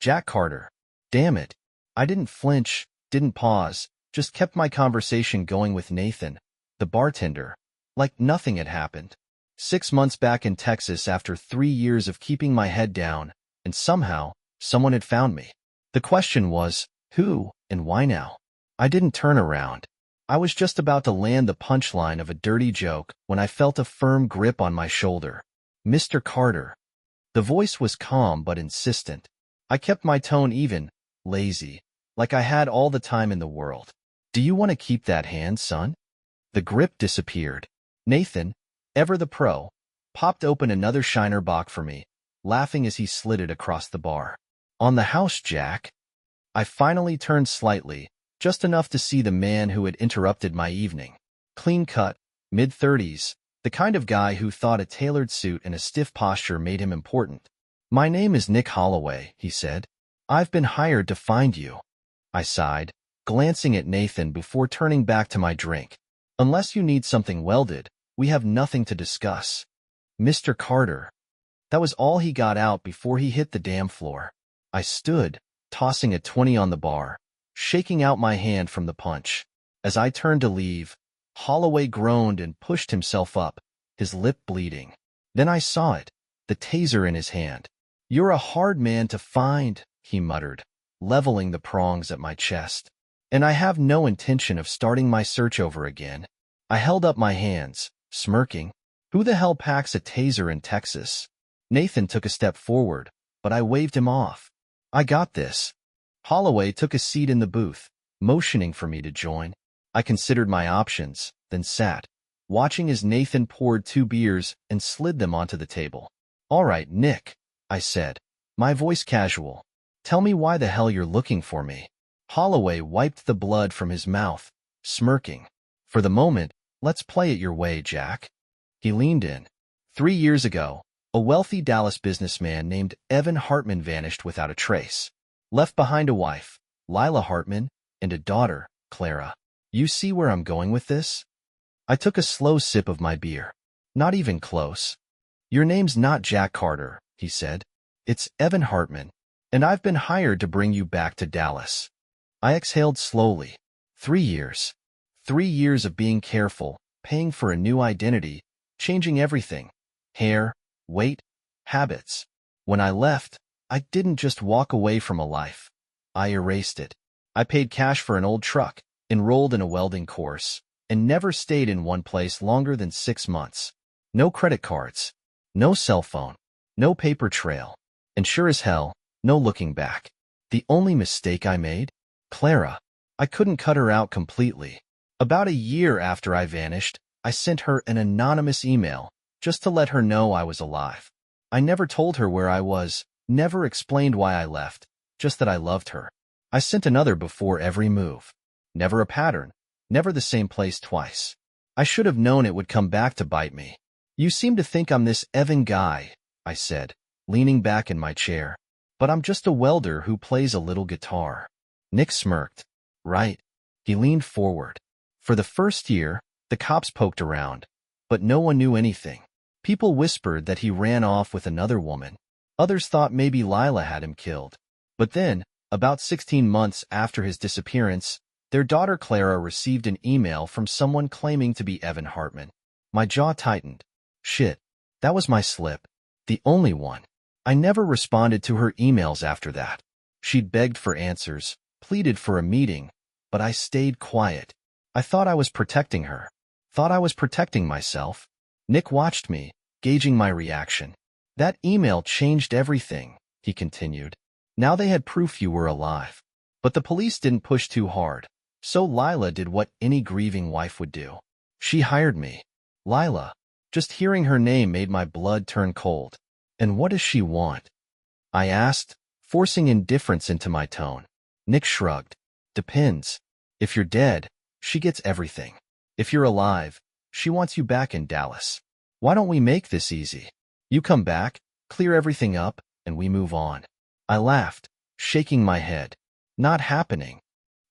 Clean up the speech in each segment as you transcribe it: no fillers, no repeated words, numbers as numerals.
Jack Carter. Damn it. I didn't flinch, didn't pause, just kept my conversation going with Nathan, the bartender, like nothing had happened. 6 months back in Texas after 3 years of keeping my head down, and somehow, someone had found me. The question was, who and why now? I didn't turn around. I was just about to land the punchline of a dirty joke when I felt a firm grip on my shoulder. Mr. Carter. The voice was calm but insistent. I kept my tone even, lazy, like I had all the time in the world. Do you want to keep that hand, son? The grip disappeared. Nathan, ever the pro, popped open another Shiner Bock for me, laughing as he slid it across the bar. On the house, Jack. I finally turned slightly, just enough to see the man who had interrupted my evening. Clean-cut, mid-30s, the kind of guy who thought a tailored suit and a stiff posture made him important. My name is Nick Holloway, he said. I've been hired to find you. I sighed, glancing at Nathan before turning back to my drink. Unless you need something welded, we have nothing to discuss. Mr. Carter. That was all he got out before he hit the damn floor. I stood, tossing a 20 on the bar, shaking out my hand from the punch. As I turned to leave, Holloway groaned and pushed himself up, his lip bleeding. Then I saw it, the taser in his hand. You're a hard man to find, he muttered, leveling the prongs at my chest. And I have no intention of starting my search over again. I held up my hands, smirking. Who the hell packs a taser in Texas? Nathan took a step forward, but I waved him off. I got this. Holloway took a seat in the booth, motioning for me to join. I considered my options, then sat, watching as Nathan poured 2 beers and slid them onto the table. All right, Nick, I said, my voice casual. Tell me why the hell you're looking for me. Holloway wiped the blood from his mouth, smirking. For the moment, let's play it your way, Jack. He leaned in. 3 years ago, a wealthy Dallas businessman named Evan Hartman vanished without a trace. Left behind a wife, Lila Hartman, and a daughter, Clara. You see where I'm going with this? I took a slow sip of my beer. Not even close. Your name's not Jack Carter, he said. It's Evan Hartman, and I've been hired to bring you back to Dallas. I exhaled slowly. 3 years. 3 years of being careful, paying for a new identity, changing everything. Hair, weight, habits. When I left, I didn't just walk away from a life. I erased it. I paid cash for an old truck, enrolled in a welding course, and never stayed in one place longer than 6 months. No credit cards, no cell phone, no paper trail, and sure as hell, no looking back. The only mistake I made? Clara. I couldn't cut her out completely. About a year after I vanished, I sent her an anonymous email, just to let her know I was alive. I never told her where I was, never explained why I left, just that I loved her. I sent another before every move. Never a pattern, never the same place twice. I should have known it would come back to bite me. You seem to think I'm this Evan guy, I said, leaning back in my chair. But I'm just a welder who plays a little guitar. Nick smirked. Right. He leaned forward. For the first year, the cops poked around, but no one knew anything. People whispered that he ran off with another woman. Others thought maybe Lila had him killed. But then, about 16 months after his disappearance, their daughter Clara received an email from someone claiming to be Evan Hartman. My jaw tightened. Shit, that was my slip. The only one. I never responded to her emails after that. She'd begged for answers, pleaded for a meeting, but I stayed quiet. I thought I was protecting her. Thought I was protecting myself. Nick watched me, gauging my reaction. That email changed everything, he continued. Now they had proof you were alive. But the police didn't push too hard, so Lila did what any grieving wife would do. She hired me. Lila. Just hearing her name made my blood turn cold. And what does she want? I asked, forcing indifference into my tone. Nick shrugged. Depends. If you're dead, she gets everything. If you're alive, she wants you back in Dallas. Why don't we make this easy? You come back, clear everything up, and we move on. I laughed, shaking my head. Not happening.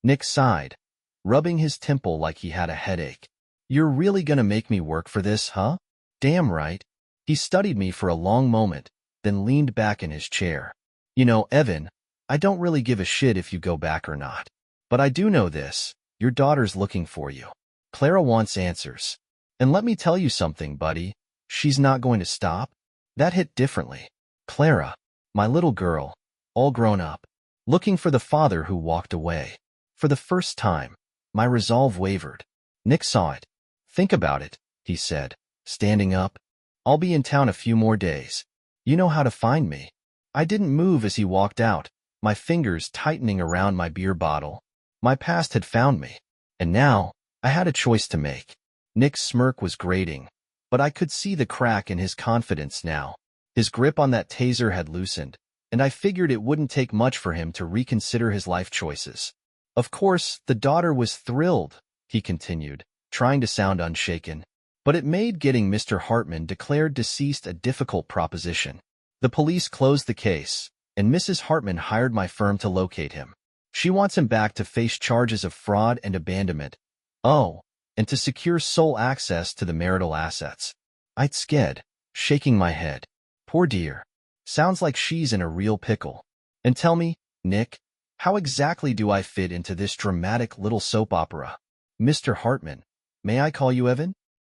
Nick sighed, rubbing his temple like he had a headache. You're really gonna make me work for this, huh? Damn right. He studied me for a long moment, then leaned back in his chair. You know, Evan, I don't really give a shit if you go back or not. But I do know this. Your daughter's looking for you. Clara wants answers. And let me tell you something, buddy. She's not going to stop. That hit differently. Clara, my little girl, all grown up, looking for the father who walked away. For the first time, my resolve wavered. Nick saw it. Think about it, he said, standing up. I'll be in town a few more days. You know how to find me. I didn't move as he walked out, my fingers tightening around my beer bottle. My past had found me. And now, I had a choice to make. Nick's smirk was grating, but I could see the crack in his confidence now. His grip on that taser had loosened, and I figured it wouldn't take much for him to reconsider his life choices. Of course, the daughter was thrilled, he continued, trying to sound unshaken. But it made getting Mr. Hartman declared deceased a difficult proposition. The police closed the case, and Mrs. Hartman hired my firm to locate him. She wants him back to face charges of fraud and abandonment. Oh, and to secure sole access to the marital assets. I'd sked, shaking my head. Poor dear. Sounds like she's in a real pickle. And tell me, Nick, how exactly do I fit into this dramatic little soap opera? Mr. Hartman, may I call you Evan?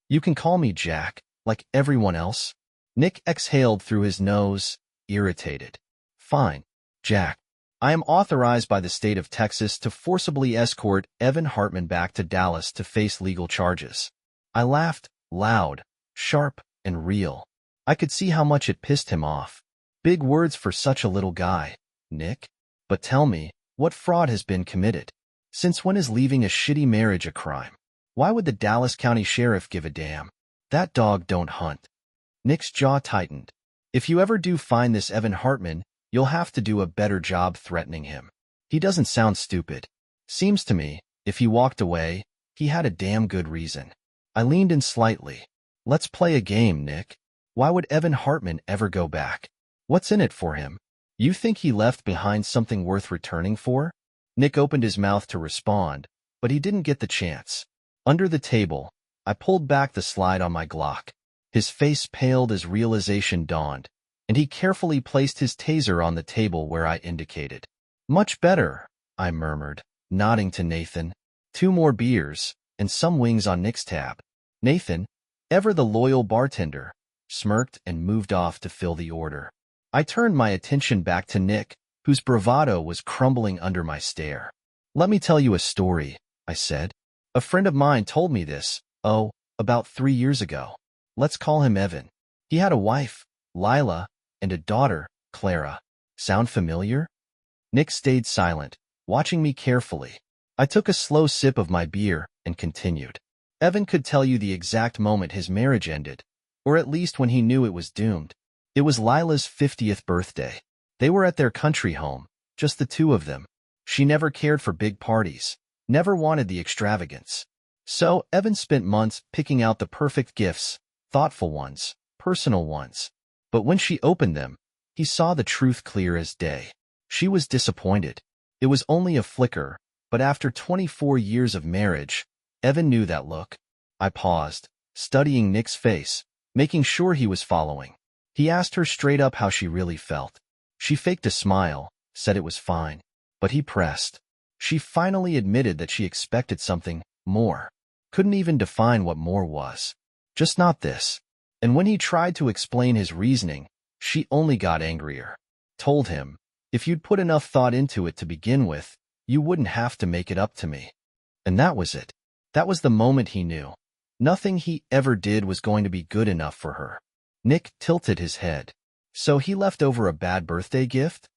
You can call me Jack, like everyone else. Nick exhaled through his nose, irritated. Fine, Jack. I am authorized by the state of Texas to forcibly escort Evan Hartman back to Dallas to face legal charges. I laughed, loud, sharp, and real. I could see how much it pissed him off. Big words for such a little guy, Nick. But tell me, what fraud has been committed? Since when is leaving a shitty marriage a crime? Why would the Dallas County Sheriff give a damn? That dog don't hunt. Nick's jaw tightened. If you ever do find this Evan Hartman, you'll have to do a better job threatening him. He doesn't sound stupid. Seems to me, if he walked away, he had a damn good reason. I leaned in slightly. Let's play a game, Nick. Why would Evan Hartman ever go back? What's in it for him? You think he left behind something worth returning for? Nick opened his mouth to respond, but he didn't get the chance. Under the table, I pulled back the slide on my Glock. His face paled as realization dawned, and he carefully placed his taser on the table where I indicated. Much better, I murmured, nodding to Nathan. 2 more beers, and some wings on Nick's tab. Nathan, ever the loyal bartender, smirked and moved off to fill the order. I turned my attention back to Nick, whose bravado was crumbling under my stare. Let me tell you a story, I said. A friend of mine told me this, about 3 years ago. Let's call him Evan. He had a wife, Lila, and a daughter, Clara. Sound familiar? Nick stayed silent, watching me carefully. I took a slow sip of my beer and continued. Evan could tell you the exact moment his marriage ended, or at least when he knew it was doomed. It was Lila's 50th birthday. They were at their country home, just the 2 of them. She never cared for big parties, never wanted the extravagance. So Evan spent months picking out the perfect gifts, thoughtful ones, personal ones. But when she opened them, he saw the truth clear as day. She was disappointed. It was only a flicker, but after 24 years of marriage, Evan knew that look. I paused, studying Nick's face, making sure he was following. He asked her straight up how she really felt. She faked a smile, said it was fine. But he pressed. She finally admitted that she expected something more. Couldn't even define what more was. Just not this. And when he tried to explain his reasoning, she only got angrier. Told him, if you'd put enough thought into it to begin with, you wouldn't have to make it up to me. And that was it. That was the moment he knew. Nothing he ever did was going to be good enough for her. Nick tilted his head. So he left over a bad birthday gift?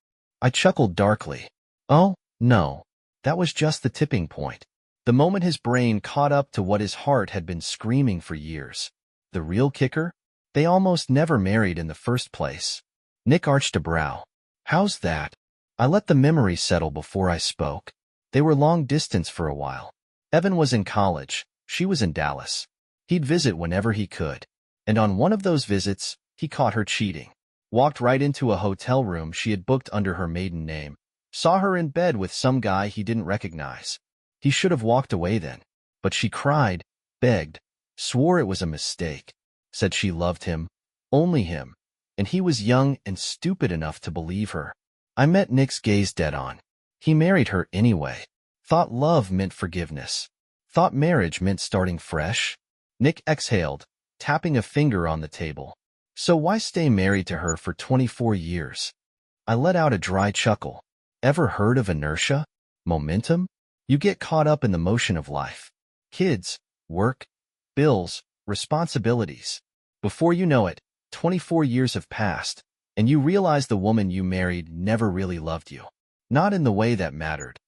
I chuckled darkly. Oh, no. That was just the tipping point. The moment his brain caught up to what his heart had been screaming for years. The real kicker? They almost never married in the first place. Nick arched a brow. How's that? I let the memory settle before I spoke. They were long distance for a while. Evan was in college. She was in Dallas. He'd visit whenever he could. And on one of those visits, he caught her cheating. Walked right into a hotel room she had booked under her maiden name. Saw her in bed with some guy he didn't recognize. He should have walked away then. But she cried, begged, swore it was a mistake. Said she loved him, only him. And he was young and stupid enough to believe her. I met Nick's gaze dead on. He married her anyway. Thought love meant forgiveness. Thought marriage meant starting fresh. Nick exhaled, tapping a finger on the table. So why stay married to her for 24 years? I let out a dry chuckle. Ever heard of inertia? Momentum? You get caught up in the motion of life. Kids, work, bills, responsibilities. Before you know it, 24 years have passed, and you realize the woman you married never really loved you. Not in the way that mattered.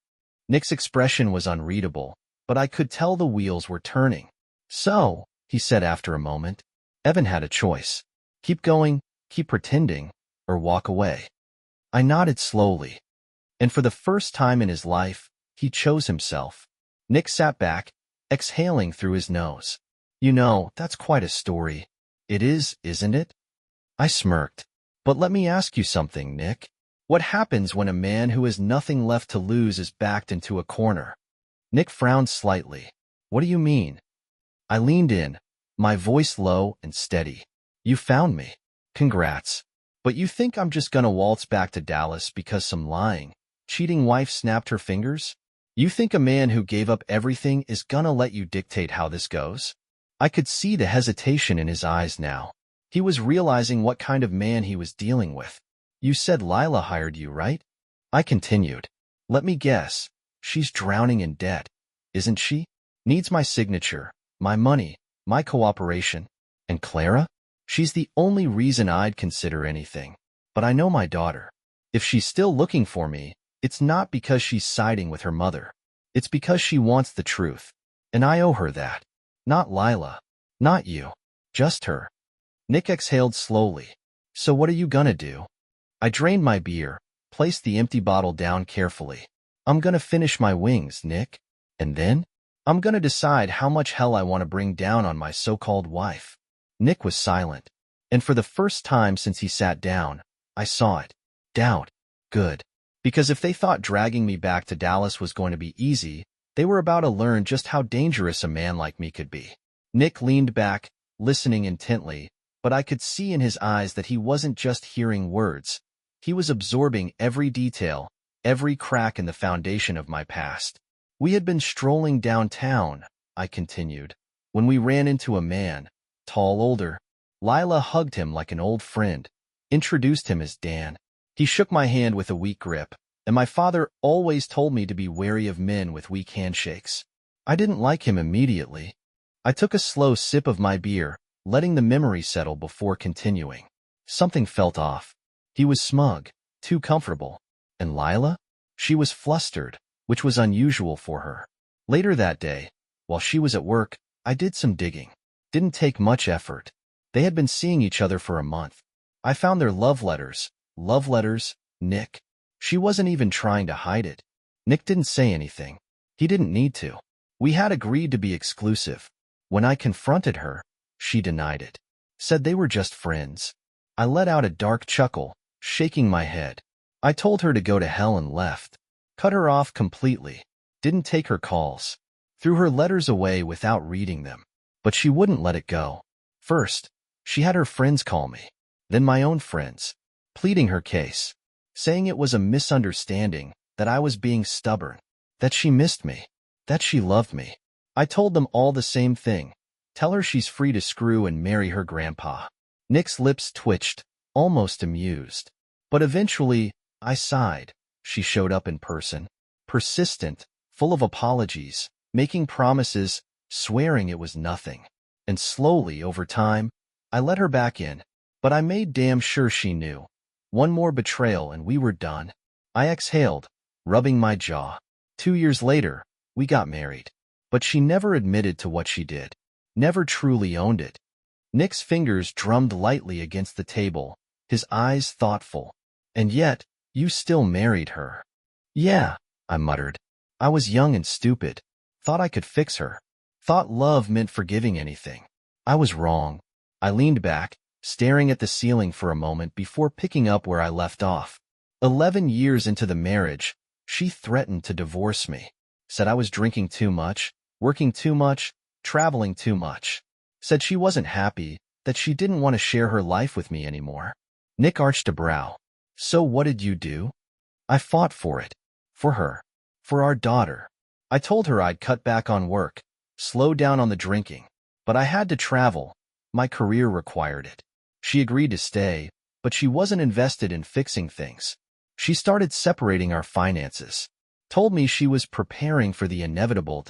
Nick's expression was unreadable, but I could tell the wheels were turning. So, he said after a moment, Evan had a choice. Keep going, keep pretending, or walk away. I nodded slowly. And for the first time in his life, he chose himself. Nick sat back, exhaling through his nose. You know, that's quite a story. It is, isn't it? I smirked. But let me ask you something, Nick. What happens when a man who has nothing left to lose is backed into a corner? Nick frowned slightly. What do you mean? I leaned in, my voice low and steady. You found me. Congrats. But you think I'm just gonna waltz back to Dallas because some lying, cheating wife snapped her fingers? You think a man who gave up everything is gonna let you dictate how this goes? I could see the hesitation in his eyes now. He was realizing what kind of man he was dealing with. You said Lila hired you, right? I continued. Let me guess. She's drowning in debt, isn't she? Needs my signature, my money, my cooperation. And Clara? She's the only reason I'd consider anything. But I know my daughter. If she's still looking for me, it's not because she's siding with her mother. It's because she wants the truth. And I owe her that. Not Lila. Not you. Just her. Nick exhaled slowly. So what are you gonna do? I drained my beer, placed the empty bottle down carefully. I'm gonna finish my wings, Nick. And then? I'm gonna decide how much hell I want to bring down on my so-called wife. Nick was silent. And for the first time since he sat down, I saw it. Doubt. Good. Because if they thought dragging me back to Dallas was going to be easy, they were about to learn just how dangerous a man like me could be. Nick leaned back, listening intently, but I could see in his eyes that he wasn't just hearing words. He was absorbing every detail, every crack in the foundation of my past. We had been strolling downtown, I continued, when we ran into a man, tall older. Lila hugged him like an old friend, introduced him as Dan. He shook my hand with a weak grip, and my father always told me to be wary of men with weak handshakes. I didn't like him immediately. I took a slow sip of my beer, letting the memory settle before continuing. Something felt off. He was smug, too comfortable. And Lila? She was flustered, which was unusual for her. Later that day, while she was at work, I did some digging. Didn't take much effort. They had been seeing each other for a month. I found their love letters, Nick. She wasn't even trying to hide it. Nick didn't say anything. He didn't need to. We had agreed to be exclusive. When I confronted her, she denied it. Said they were just friends. I let out a dark chuckle, shaking my head. I told her to go to hell and left. Cut her off completely. Didn't take her calls. Threw her letters away without reading them. But she wouldn't let it go. First, she had her friends call me. Then my own friends. Pleading her case. Saying it was a misunderstanding, that I was being stubborn. That she missed me. That she loved me. I told them all the same thing. Tell her she's free to screw and marry her grandpa. Nick's lips twitched, almost amused. But eventually, I sighed. She showed up in person. Persistent, full of apologies, making promises, swearing it was nothing. And slowly, over time, I let her back in. But I made damn sure she knew. One more betrayal and we were done. I exhaled, rubbing my jaw. 2 years later, we got married. But she never admitted to what she did. Never truly owned it. Nick's fingers drummed lightly against the table, his eyes thoughtful. And yet, you still married her. Yeah, I muttered. I was young and stupid. Thought I could fix her. Thought love meant forgiving anything. I was wrong. I leaned back, staring at the ceiling for a moment before picking up where I left off. 11 years into the marriage, she threatened to divorce me. Said I was drinking too much, working too much, traveling too much. Said she wasn't happy, that she didn't want to share her life with me anymore. Nick arched a brow. So what did you do? I fought for it. For her. For our daughter. I told her I'd cut back on work, slow down on the drinking. But I had to travel. My career required it. She agreed to stay, but she wasn't invested in fixing things. She started separating our finances. Told me she was preparing for the inevitable.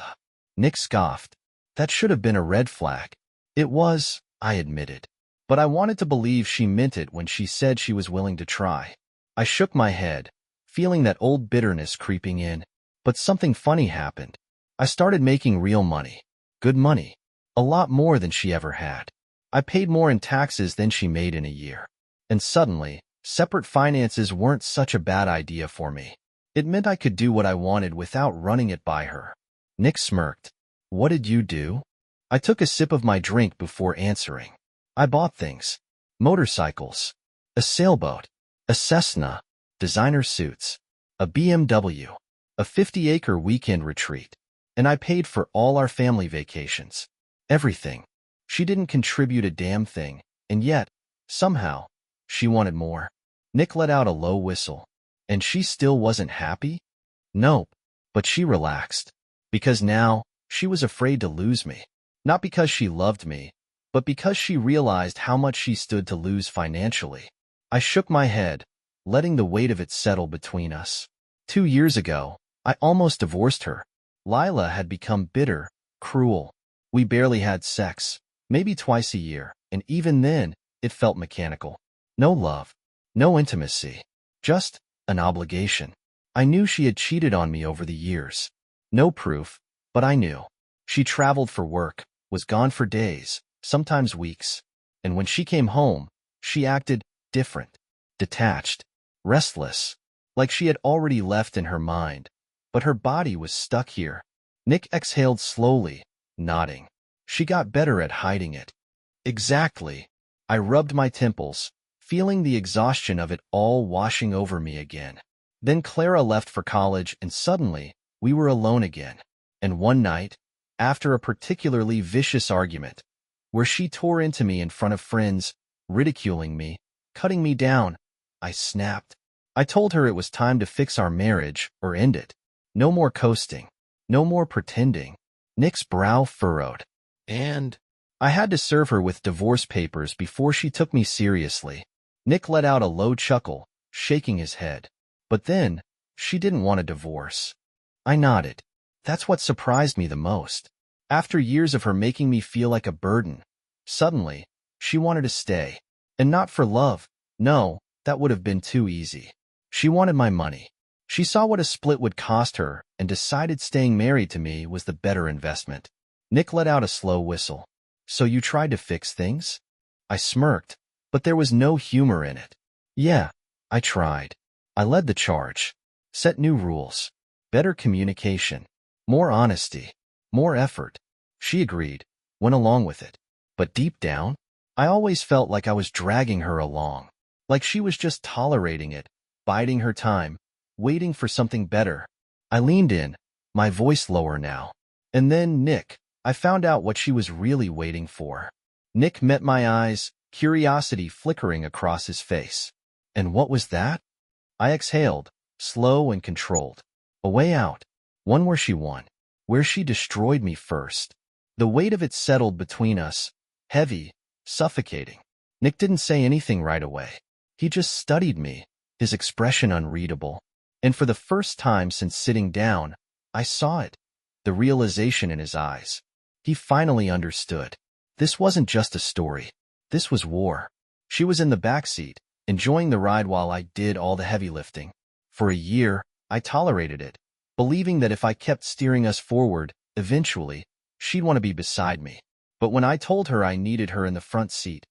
Nick scoffed. That should have been a red flag. It was, I admitted. But I wanted to believe she meant it when she said she was willing to try. I shook my head, feeling that old bitterness creeping in. But something funny happened. I started making real money. Good money. A lot more than she ever had. I paid more in taxes than she made in a year. And suddenly, separate finances weren't such a bad idea for me. It meant I could do what I wanted without running it by her. Nick smirked. What did you do? I took a sip of my drink before answering. I bought things. Motorcycles. A sailboat. A Cessna. Designer suits. A BMW. A 50-acre weekend retreat. And I paid for all our family vacations. Everything. She didn't contribute a damn thing, and yet, somehow, she wanted more. Nick let out a low whistle. And she still wasn't happy? Nope. But she relaxed. Because now, she was afraid to lose me. Not because she loved me, but because she realized how much she stood to lose financially. I shook my head, letting the weight of it settle between us. 2 years ago, I almost divorced her. Lila had become bitter, cruel. We barely had sex, maybe twice a year, and even then, it felt mechanical. No love, no intimacy, just an obligation. I knew she had cheated on me over the years. No proof, but I knew. She traveled for work, was gone for days, sometimes weeks. And when she came home, she acted different, detached, restless, like she had already left in her mind. But her body was stuck here. Nick exhaled slowly, nodding. She got better at hiding it. Exactly. I rubbed my temples, feeling the exhaustion of it all washing over me again. Then Clara left for college, and suddenly, we were alone again. And one night, after a particularly vicious argument, where she tore into me in front of friends, ridiculing me, cutting me down, I snapped. I told her it was time to fix our marriage or end it. No more coasting. No more pretending. Nick's brow furrowed. And I had to serve her with divorce papers before she took me seriously. Nick let out a low chuckle, shaking his head. But then, she didn't want a divorce. I nodded. That's what surprised me the most. After years of her making me feel like a burden, suddenly, she wanted to stay. And not for love. No, that would have been too easy. She wanted my money. She saw what a split would cost her and decided staying married to me was the better investment. Nick let out a slow whistle. So you tried to fix things? I smirked, but there was no humor in it. Yeah, I tried. I led the charge. Set new rules. Better communication. More honesty. More effort. She agreed, went along with it. But deep down, I always felt like I was dragging her along. Like she was just tolerating it, biding her time, waiting for something better. I leaned in, my voice lower now. And then Nick, I found out what she was really waiting for. Nick met my eyes, curiosity flickering across his face. And what was that? I exhaled, slow and controlled. A way out. One where she won. Where she destroyed me first. The weight of it settled between us, heavy, suffocating. Nick didn't say anything right away. He just studied me, his expression unreadable. And for the first time since sitting down, I saw it, the realization in his eyes. He finally understood. This wasn't just a story. This was war. She was in the backseat, enjoying the ride while I did all the heavy lifting. For a year, I tolerated it, believing that if I kept steering us forward, eventually, she'd want to be beside me. But when I told her I needed her in the front seat,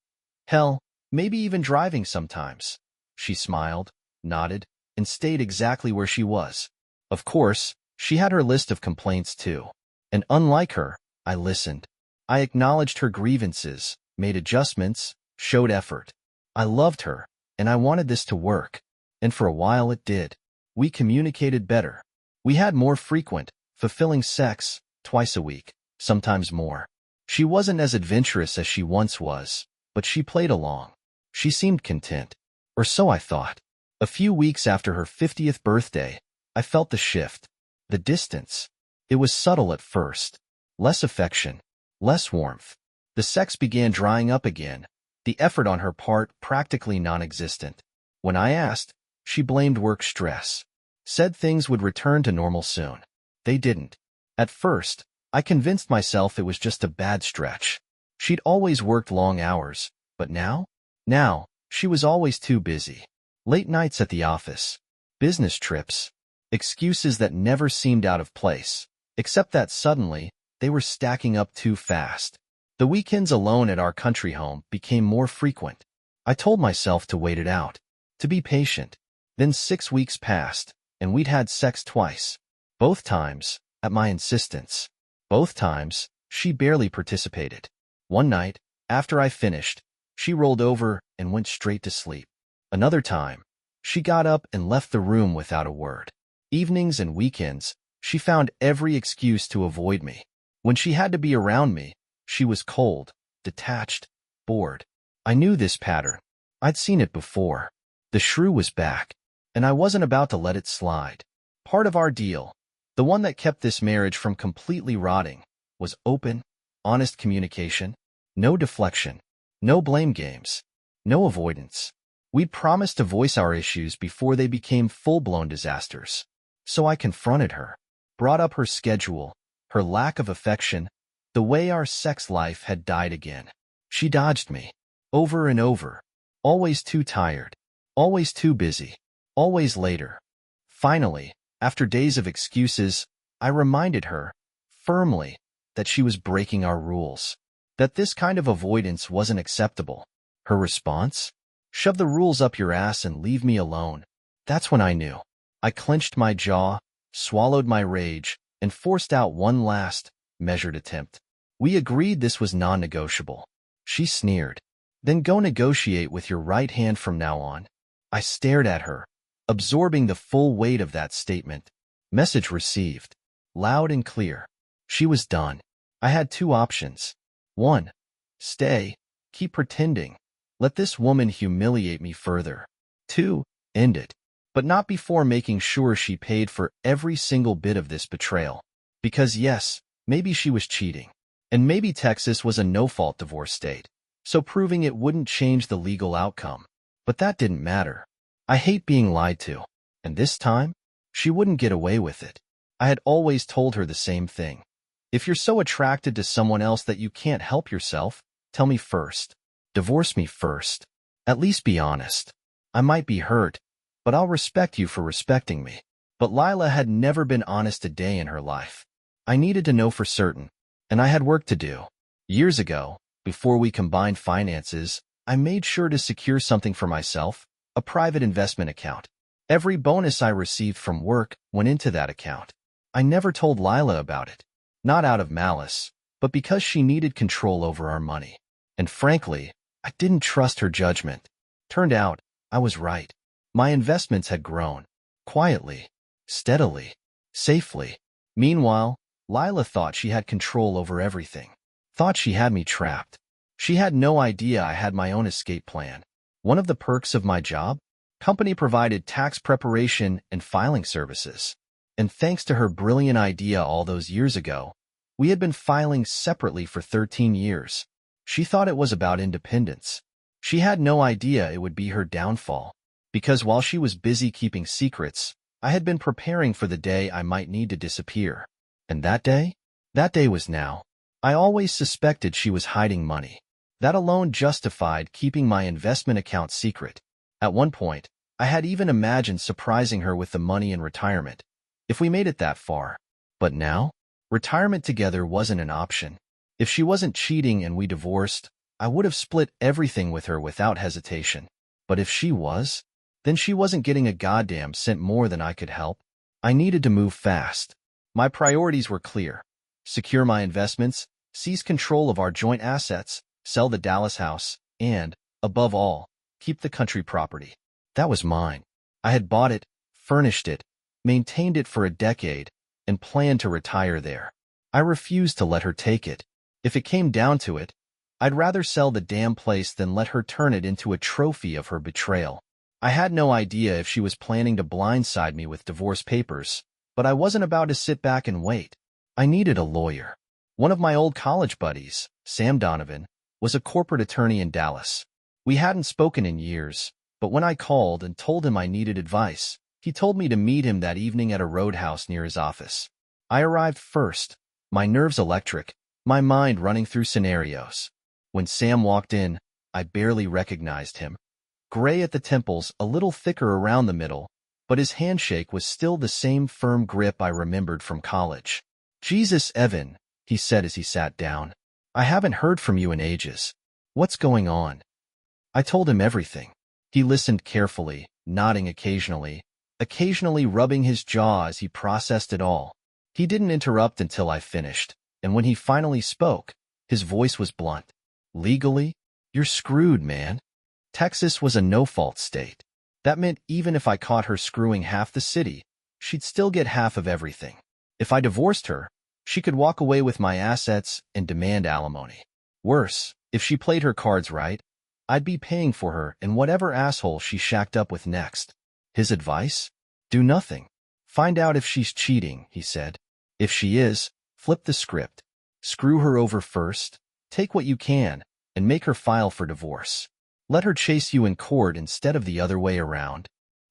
hell, maybe even driving sometimes, she smiled, nodded, and stayed exactly where she was. Of course, she had her list of complaints too. And unlike her, I listened. I acknowledged her grievances, made adjustments, showed effort. I loved her, and I wanted this to work. And for a while it did. We communicated better. We had more frequent, fulfilling sex, twice a week, sometimes more. She wasn't as adventurous as she once was, but she played along. She seemed content. Or so I thought. A few weeks after her 50th birthday, I felt the shift, the distance. It was subtle at first. Less affection, less warmth. The sex began drying up again, the effort on her part practically non-existent. When I asked, she blamed work stress. Said things would return to normal soon. They didn't. At first, I convinced myself it was just a bad stretch. She'd always worked long hours, but now? Now, she was always too busy. Late nights at the office, business trips, excuses that never seemed out of place, except that suddenly, they were stacking up too fast. The weekends alone at our country home became more frequent. I told myself to wait it out, to be patient. Then 6 weeks passed, and we'd had sex twice. Both times, at my insistence. Both times, she barely participated. One night, after I finished, she rolled over and went straight to sleep. Another time, she got up and left the room without a word. Evenings and weekends, she found every excuse to avoid me. When she had to be around me, she was cold, detached, bored. I knew this pattern. I'd seen it before. The shrew was back, and I wasn't about to let it slide. Part of our deal, the one that kept this marriage from completely rotting, was open, honest communication. No deflection, no blame games, no avoidance. We'd promised to voice our issues before they became full-blown disasters. So I confronted her, brought up her schedule, her lack of affection, the way our sex life had died again. She dodged me, over and over, always too tired, always too busy, always later. Finally, after days of excuses, I reminded her, firmly, that she was breaking our rules, that this kind of avoidance wasn't acceptable. Her response? Shove the rules up your ass and leave me alone. That's when I knew. I clenched my jaw, swallowed my rage, and forced out one last, measured attempt. We agreed this was non-negotiable. She sneered. Then go negotiate with your right hand from now on. I stared at her, absorbing the full weight of that statement. Message received. Loud and clear. She was done. I had two options. 1. Stay, keep pretending. Let this woman humiliate me further. 2. End it. But not before making sure she paid for every single bit of this betrayal. Because yes, maybe she was cheating. And maybe Texas was a no-fault divorce state, so proving it wouldn't change the legal outcome. But that didn't matter. I hate being lied to. And this time, she wouldn't get away with it. I had always told her the same thing. If you're so attracted to someone else that you can't help yourself, tell me first. Divorce me first. At least be honest. I might be hurt, but I'll respect you for respecting me. But Lila had never been honest a day in her life. I needed to know for certain, and I had work to do. Years ago, before we combined finances, I made sure to secure something for myself, a private investment account. Every bonus I received from work went into that account. I never told Lila about it. Not out of malice, but because she needed control over our money. And frankly, I didn't trust her judgment. Turned out, I was right. My investments had grown. Quietly, steadily, safely. Meanwhile, Lila thought she had control over everything. Thought she had me trapped. She had no idea I had my own escape plan. One of the perks of my job? Company provided tax preparation and filing services. And thanks to her brilliant idea all those years ago, we had been filing separately for 13 years. She thought it was about independence. She had no idea it would be her downfall. Because while she was busy keeping secrets, I had been preparing for the day I might need to disappear. And that day? That day was now. I always suspected she was hiding money. That alone justified keeping my investment account secret. At one point, I had even imagined surprising her with the money in retirement, if we made it that far. But now, retirement together wasn't an option. If she wasn't cheating and we divorced, I would have split everything with her without hesitation. But if she was, then she wasn't getting a goddamn cent more than I could help. I needed to move fast. My priorities were clear. Secure my investments, seize control of our joint assets, sell the Dallas house, and, above all, keep the country property. That was mine. I had bought it, furnished it, maintained it for a decade, and planned to retire there. I refused to let her take it. If it came down to it, I'd rather sell the damn place than let her turn it into a trophy of her betrayal. I had no idea if she was planning to blindside me with divorce papers, but I wasn't about to sit back and wait. I needed a lawyer. One of my old college buddies, Sam Donovan, was a corporate attorney in Dallas. We hadn't spoken in years, but when I called and told him I needed advice, he told me to meet him that evening at a roadhouse near his office. I arrived first, my nerves electric, my mind running through scenarios. When Sam walked in, I barely recognized him. Gray at the temples, a little thicker around the middle, but his handshake was still the same firm grip I remembered from college. "Jesus, Evan," he said as he sat down. "I haven't heard from you in ages. What's going on?" I told him everything. He listened carefully, nodding occasionally rubbing his jaw as he processed it all. He didn't interrupt until I finished, and when he finally spoke, his voice was blunt. "Legally, you're screwed, man." Texas was a no-fault state. That meant even if I caught her screwing half the city, she'd still get half of everything. If I divorced her, she could walk away with my assets and demand alimony. Worse, if she played her cards right, I'd be paying for her and whatever asshole she shacked up with next. His advice? Do nothing. Find out if she's cheating, he said. If she is, flip the script. Screw her over first, take what you can, and make her file for divorce. Let her chase you in court instead of the other way around.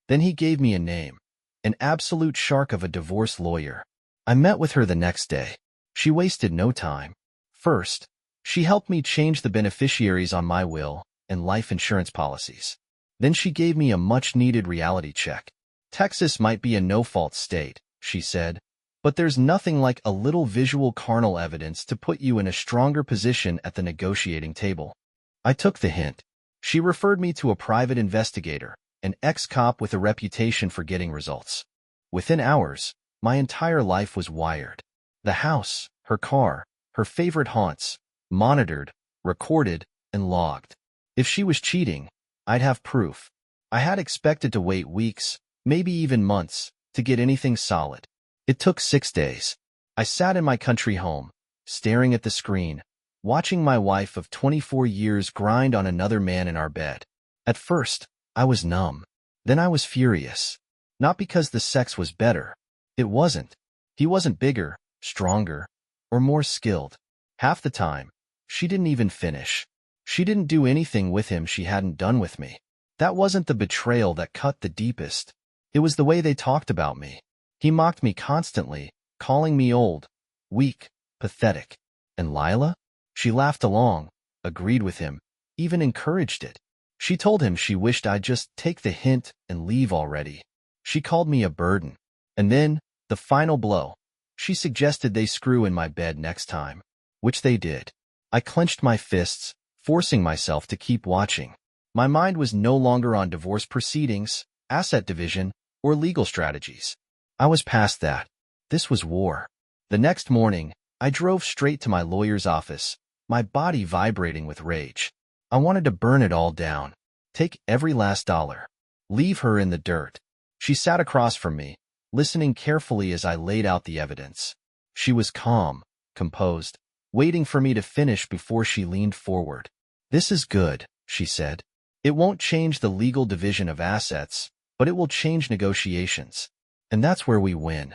Then he gave me a name, an absolute shark of a divorce lawyer. I met with her the next day. She wasted no time. First, she helped me change the beneficiaries on my will and life insurance policies. Then she gave me a much-needed reality check. Texas might be a no-fault state, she said, but there's nothing like a little visual carnal evidence to put you in a stronger position at the negotiating table. I took the hint. She referred me to a private investigator, an ex-cop with a reputation for getting results. Within hours, my entire life was wired. The house, her car, her favorite haunts, monitored, recorded, and logged. If she was cheating, I'd have proof. I had expected to wait weeks, maybe even months, to get anything solid. It took 6 days. I sat in my country home, staring at the screen, watching my wife of 24 years grind on another man in our bed. At first, I was numb. Then I was furious. Not because the sex was better. It wasn't. He wasn't bigger, stronger, or more skilled. Half the time, she didn't even finish. She didn't do anything with him she hadn't done with me. That wasn't the betrayal that cut the deepest. It was the way they talked about me. He mocked me constantly, calling me old, weak, pathetic. And Lila? She laughed along, agreed with him, even encouraged it. She told him she wished I'd just take the hint and leave already. She called me a burden. And then, the final blow. She suggested they screw in my bed next time, which they did. I clenched my fists, forcing myself to keep watching. My mind was no longer on divorce proceedings, asset division, or legal strategies. I was past that. This was war. The next morning, I drove straight to my lawyer's office, my body vibrating with rage. I wanted to burn it all down. Take every last dollar. Leave her in the dirt. She sat across from me, listening carefully as I laid out the evidence. She was calm, composed, waiting for me to finish before she leaned forward. "This is good," she said. "It won't change the legal division of assets, but it will change negotiations. And that's where we win."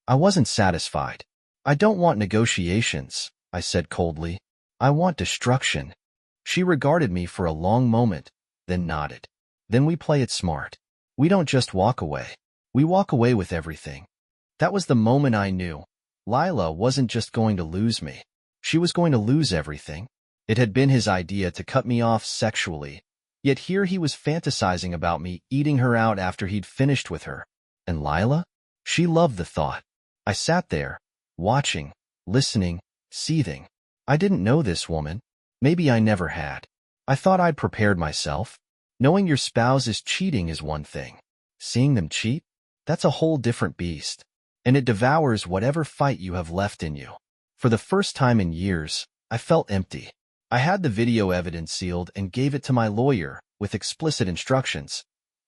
I wasn't satisfied. "I don't want negotiations," I said coldly. "I want destruction." She regarded me for a long moment, then nodded. "Then we play it smart. We don't just walk away. We walk away with everything." That was the moment I knew. Lila wasn't just going to lose me. She was going to lose everything. It had been his idea to cut me off sexually, yet here he was fantasizing about me eating her out after he'd finished with her. And Lila? She loved the thought. I sat there, watching, listening, seething. I didn't know this woman. Maybe I never had. I thought I'd prepared myself. Knowing your spouse is cheating is one thing. Seeing them cheat? That's a whole different beast. And it devours whatever fight you have left in you. For the first time in years, I felt empty. I had the video evidence sealed and gave it to my lawyer with explicit instructions.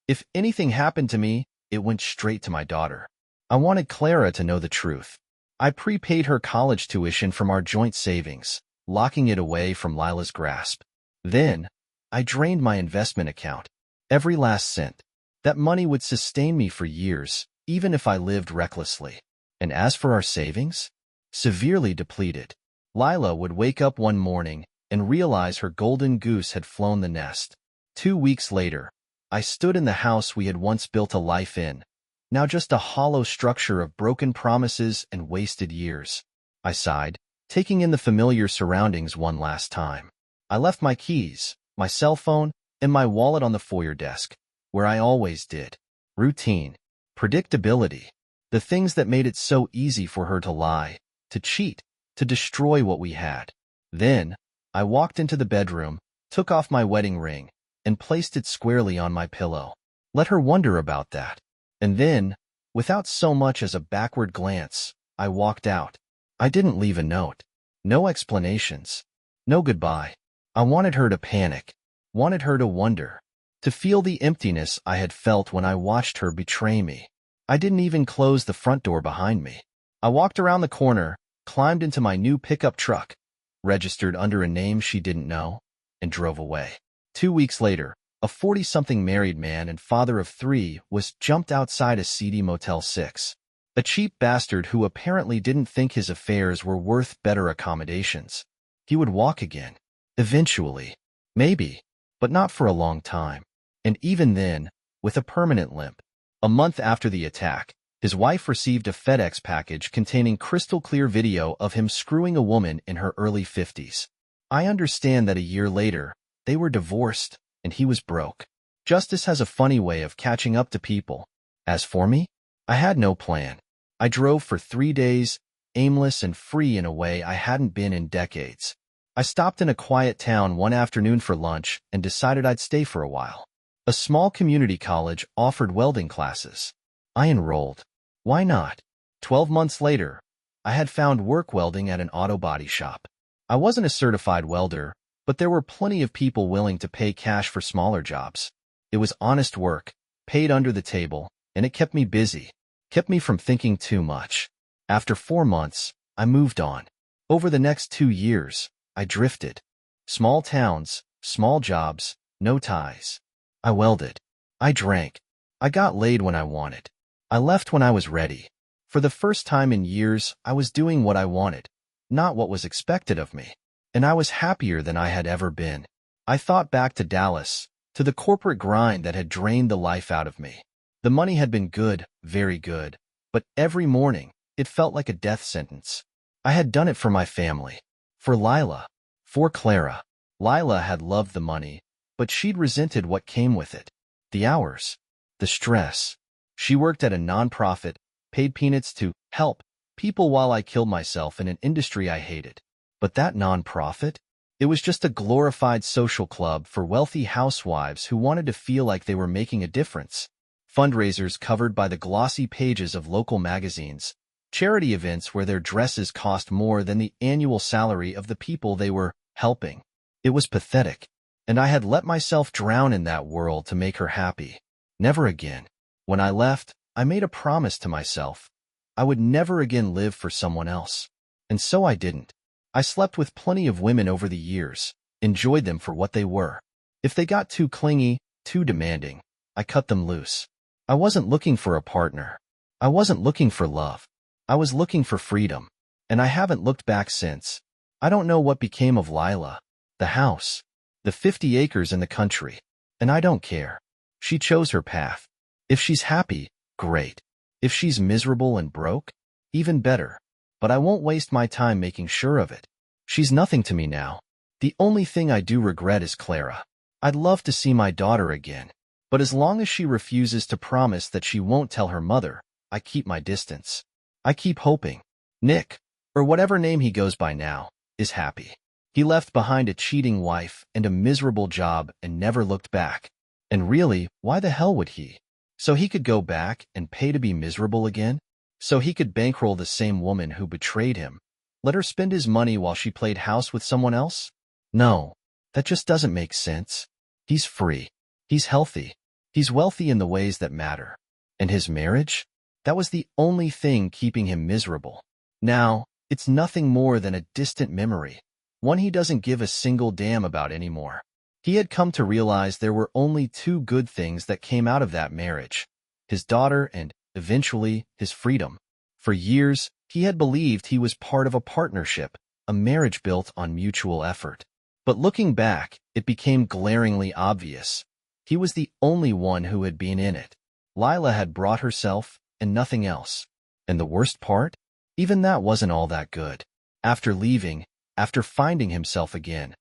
If anything happened to me, it went straight to my daughter. I wanted Clara to know the truth. I prepaid her college tuition from our joint savings, locking it away from Lila's grasp. Then, I drained my investment account. Every last cent. That money would sustain me for years, even if I lived recklessly. And as for our savings? Severely depleted. Lila would wake up one morning and realize her golden goose had flown the nest. 2 weeks later, I stood in the house we had once built a life in, now just a hollow structure of broken promises and wasted years. I sighed, taking in the familiar surroundings one last time. I left my keys, my cell phone, and my wallet on the foyer desk, where I always did. Routine, predictability, the things that made it so easy for her to lie, to cheat, to destroy what we had. Then, I walked into the bedroom, took off my wedding ring, and placed it squarely on my pillow. Let her wonder about that. And then, without so much as a backward glance, I walked out. I didn't leave a note. No explanations. No goodbye. I wanted her to panic. Wanted her to wonder. To feel the emptiness I had felt when I watched her betray me. I didn't even close the front door behind me. I walked around the corner, climbed into my new pickup truck, registered under a name she didn't know, and drove away. 2 weeks later, a 40-something married man and father of 3 was jumped outside a seedy Motel 6. A cheap bastard who apparently didn't think his affairs were worth better accommodations. He would walk again. Eventually. Maybe. But not for a long time. And even then, with a permanent limp. A month after the attack, his wife received a FedEx package containing crystal-clear video of him screwing a woman in her early 50s. I understand that a year later, they were divorced, and he was broke. Justice has a funny way of catching up to people. As for me, I had no plan. I drove for 3 days, aimless and free in a way I hadn't been in decades. I stopped in a quiet town one afternoon for lunch and decided I'd stay for a while. A small community college offered welding classes. I enrolled. Why not? 12 months later, I had found work welding at an auto body shop. I wasn't a certified welder, but there were plenty of people willing to pay cash for smaller jobs. It was honest work, paid under the table, and it kept me busy, kept me from thinking too much. After 4 months, I moved on. Over the next 2 years, I drifted. Small towns, small jobs, no ties. I welded. I drank. I got laid when I wanted. I left when I was ready. For the first time in years, I was doing what I wanted, not what was expected of me. And I was happier than I had ever been. I thought back to Dallas, to the corporate grind that had drained the life out of me. The money had been good, very good, but every morning, it felt like a death sentence. I had done it for my family, for Lila, for Clara. Lila had loved the money, but she'd resented what came with it. The hours, the stress. She worked at a nonprofit, paid peanuts to help people while I killed myself in an industry I hated. But that nonprofit? It was just a glorified social club for wealthy housewives who wanted to feel like they were making a difference. Fundraisers covered by the glossy pages of local magazines, charity events where their dresses cost more than the annual salary of the people they were helping. It was pathetic, and I had let myself drown in that world to make her happy. Never again. When I left, I made a promise to myself. I would never again live for someone else. And so I didn't. I slept with plenty of women over the years, enjoyed them for what they were. If they got too clingy, too demanding, I cut them loose. I wasn't looking for a partner. I wasn't looking for love. I was looking for freedom. And I haven't looked back since. I don't know what became of Lila, the house, the 50 acres in the country. And I don't care. She chose her path. If she's happy, great. If she's miserable and broke, even better. But I won't waste my time making sure of it. She's nothing to me now. The only thing I do regret is Clara. I'd love to see my daughter again. But as long as she refuses to promise that she won't tell her mother, I keep my distance. I keep hoping. Nick, or whatever name he goes by now, is happy. He left behind a cheating wife and a miserable job and never looked back. And really, why the hell would he? So he could go back and pay to be miserable again? So he could bankroll the same woman who betrayed him, let her spend his money while she played house with someone else? No, that just doesn't make sense. He's free. He's healthy. He's wealthy in the ways that matter. And his marriage? That was the only thing keeping him miserable. Now, it's nothing more than a distant memory, one he doesn't give a single damn about anymore. He had come to realize there were only two good things that came out of that marriage: his daughter and, eventually, his freedom. For years, he had believed he was part of a partnership, a marriage built on mutual effort. But looking back, it became glaringly obvious. He was the only one who had been in it. Lila had brought herself, and nothing else. And the worst part? Even that wasn't all that good. After leaving, after finding himself again,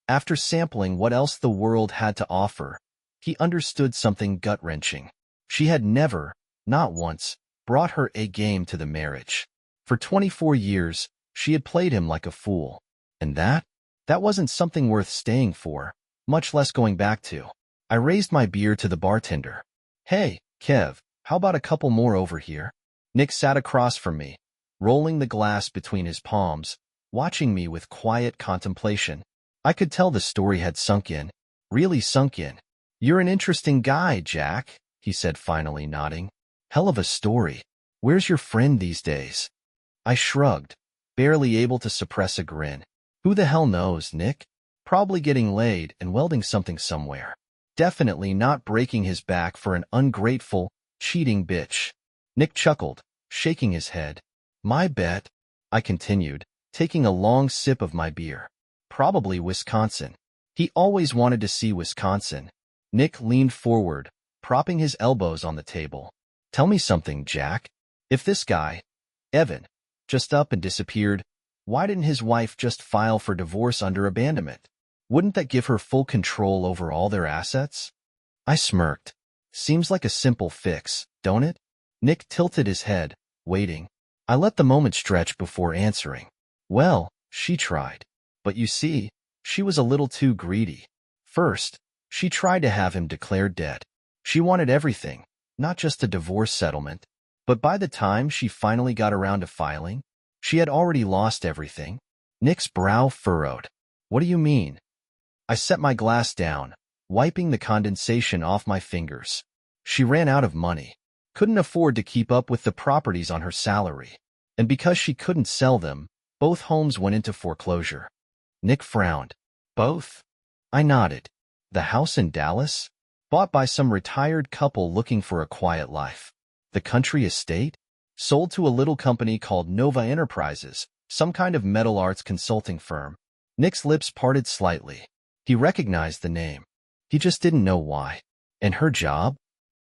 after sampling what else the world had to offer, he understood something gut-wrenching. She had never, not once, brought her A game to the marriage. For 24 years, she had played him like a fool. And that wasn't something worth staying for, much less going back to. I raised my beer to the bartender. "Hey, Kev, how about a couple more over here?" Nick sat across from me, rolling the glass between his palms, watching me with quiet contemplation. I could tell the story had sunk in, really sunk in. "You're an interesting guy, Jack," he said, finally nodding. "Hell of a story. Where's your friend these days?" I shrugged, barely able to suppress a grin. "Who the hell knows, Nick? Probably getting laid and welding something somewhere. Definitely not breaking his back for an ungrateful, cheating bitch." Nick chuckled, shaking his head. "My bet," I continued, taking a long sip of my beer. "Probably Wisconsin." He always wanted to see Wisconsin. Nick leaned forward, propping his elbows on the table. "Tell me something, Jack. If this guy, Evan, just up and disappeared, why didn't his wife just file for divorce under abandonment? Wouldn't that give her full control over all their assets?" I smirked. "Seems like a simple fix, don't it?" Nick tilted his head, waiting. I let the moment stretch before answering. "Well, she tried. But you see, she was a little too greedy. First, she tried to have him declared dead. She wanted everything, not just a divorce settlement. But by the time she finally got around to filing, she had already lost everything." Nick's brow furrowed. "What do you mean?" I set my glass down, wiping the condensation off my fingers. "She ran out of money. Couldn't afford to keep up with the properties on her salary. And because she couldn't sell them, both homes went into foreclosure." Nick frowned. "Both?" I nodded. "The house in Dallas? Bought by some retired couple looking for a quiet life. The country estate? Sold to a little company called Nova Enterprises, some kind of metal arts consulting firm." Nick's lips parted slightly. He recognized the name. He just didn't know why. "And her job?"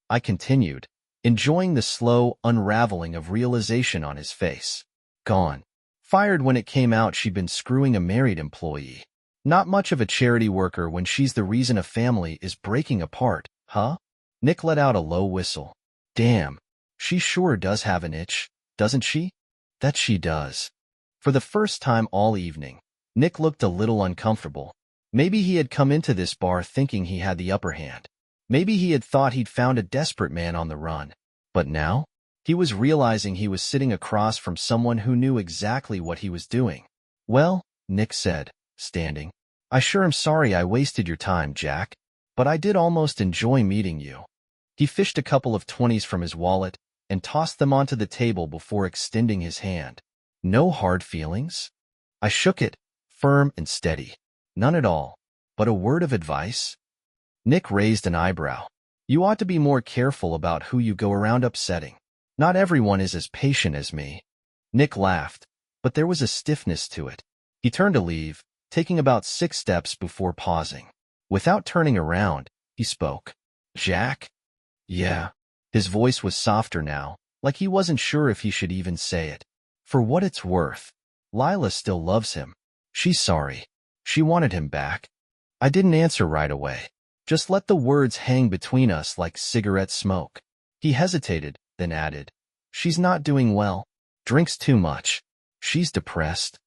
I continued, enjoying the slow unraveling of realization on his face. "Gone. Fired when it came out she'd been screwing a married employee. Not much of a charity worker when she's the reason a family is breaking apart, huh?" Nick let out a low whistle. "Damn, she sure does have an itch, doesn't she?" "That she does." For the first time all evening, Nick looked a little uncomfortable. Maybe he had come into this bar thinking he had the upper hand. Maybe he had thought he'd found a desperate man on the run. But now, he was realizing he was sitting across from someone who knew exactly what he was doing. "Well," Nick said, standing, "I sure am sorry I wasted your time, Jack. But I did almost enjoy meeting you." He fished a couple of 20s from his wallet and tossed them onto the table before extending his hand. "No hard feelings?" I shook it, firm and steady. "None at all. But a word of advice?" Nick raised an eyebrow. "You ought to be more careful about who you go around upsetting. Not everyone is as patient as me." Nick laughed, but there was a stiffness to it. He turned to leave, taking about 6 steps before pausing. Without turning around, he spoke. "Jack?" "Yeah." His voice was softer now, like he wasn't sure if he should even say it. "For what it's worth, Lila still loves him. She's sorry. She wanted him back." I didn't answer right away. Just let the words hang between us like cigarette smoke. He hesitated, then added, "She's not doing well. Drinks too much. She's depressed."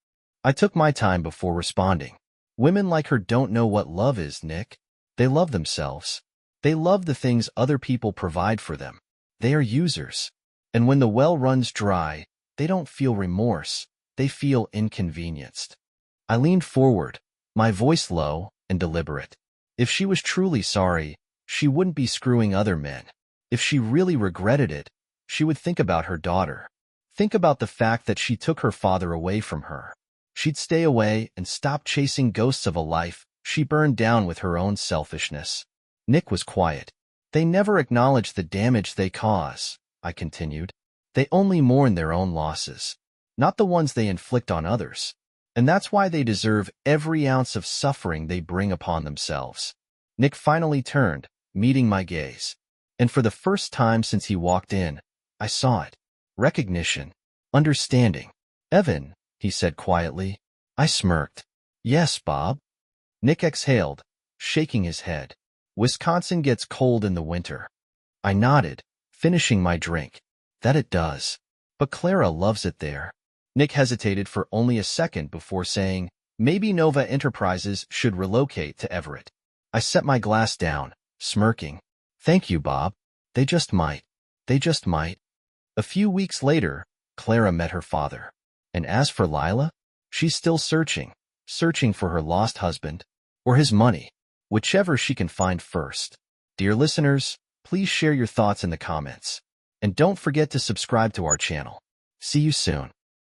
I took my time before responding. "Women like her don't know what love is, Nick. They love themselves. They love the things other people provide for them. They are users. And when the well runs dry, they don't feel remorse. They feel inconvenienced." I leaned forward, my voice low and deliberate. If she was truly sorry, she wouldn't be screwing other men. If she really regretted it, she would think about her daughter. Think about the fact that she took her father away from her. She'd stay away and stop chasing ghosts of a life She burned down with her own selfishness. Nick was quiet. They never acknowledge the damage they cause, I continued. They only mourn their own losses, not the ones they inflict on others. And that's why they deserve every ounce of suffering they bring upon themselves. Nick finally turned, meeting my gaze. And for the first time since he walked in, I saw it. Recognition. Understanding. Evan, he said quietly. I smirked. Yes, Bob. Nick exhaled, shaking his head. Wisconsin gets cold in the winter. I nodded, finishing my drink. That it does. But Clara loves it there. Nick hesitated for only a second before saying, maybe Nova Enterprises should relocate to Everett. I set my glass down, smirking. Thank you, Bob. They just might. They just might. A few weeks later, Clara met her father. And as for Lila, she's still searching for her lost husband, or his money, whichever she can find first. Dear listeners, please share your thoughts in the comments. And don't forget to subscribe to our channel. See you soon.